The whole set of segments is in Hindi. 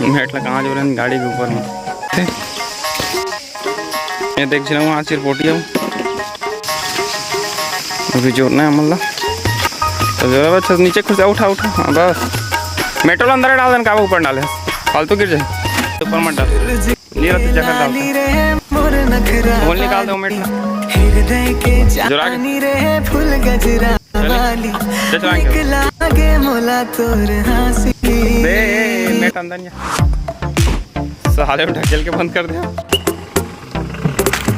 मेटला कहाँ जो रहे गाड़ी के ऊपर में ये देख रहा हूँ आज रिपोर्टी अभी जोड़ना है मल्ला तो जोरा बच्चा नीचे खुश उठा उठा। हाँ बस मेट्रो अंदर डाल देना काबू ऊपर डाले फालतू गिर जाए ऊपर मत डाल नहीं रहती जगह डाल बोल निकाल दो मेटला जोरा मेट अंदर साले में ढकेल के बंद कर दे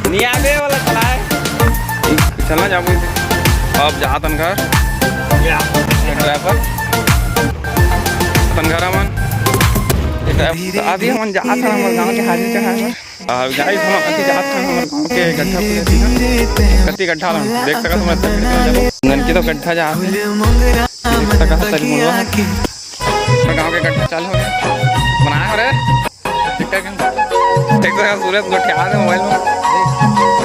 नहीं आगे वाला चला है चलना जाओ अब जा तनघर ड्राइवर तनघर अमन आदि हमन जा था हमारे गांव के हाजिर चढ़ा और गाइस हम कति जात था हमारे गांव के गड्ढा कति गड्ढा देख सकत हम गन की तो गड्ढा जा देख सकत तरी मुलवा गांव के गड्ढा चालू हो गया बना रे देख सकत सूरज गोठिया दे मोबाइल में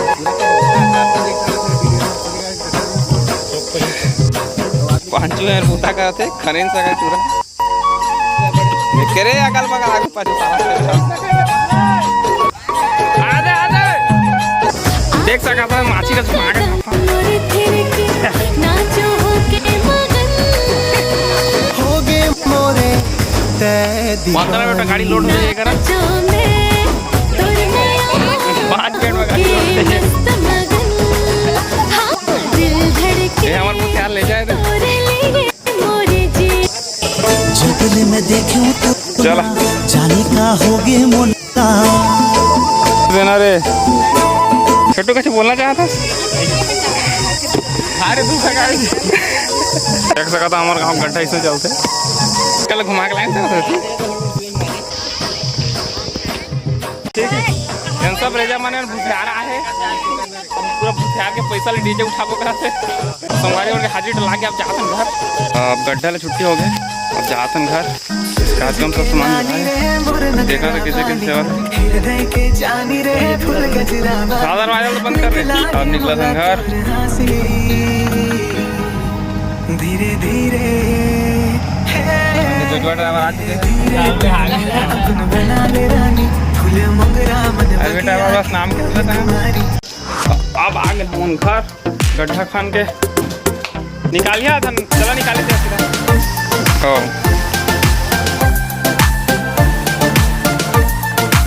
पांचू यार बूता करते खरेन सगा चूरा करे अकल बगल आगे पाछू आदे आदे देख सका था माछी का मांग होगे मोरे माता बेटा गाड़ी लोड हो जाएगा ना 5 मिनट में गाड़ी ये हमारे मुंह ख्याल ले जाए जगल में देखूं तो चला जाने का होगे मोला देना रे छोटू कुछ बोलना चाहता अरे दूसरा गाड़ी देख सका था हमारे गांव गड्ढा इसमें चलते कल घुमा के लाइन से ठीक है इन सब रेजा माने भुसियारा है पूरा भुसियार के पैसा ले डीजे उठाबो कराते संगवारी और हाजिर ला के अब जातन घर अब गड्ढा ले छुट्टी हो गए अब जातन घर कार्यक्रम सब सामान देखा था किसी की सेवा साधारण वाले तो बंद कर रहे अब निकला था घर धीरे धीरे जो ड्राइवर आज ड्राइवर बस नाम अब आ गए हम घर गड्ढा खान के निकालिया था चला निकाले थे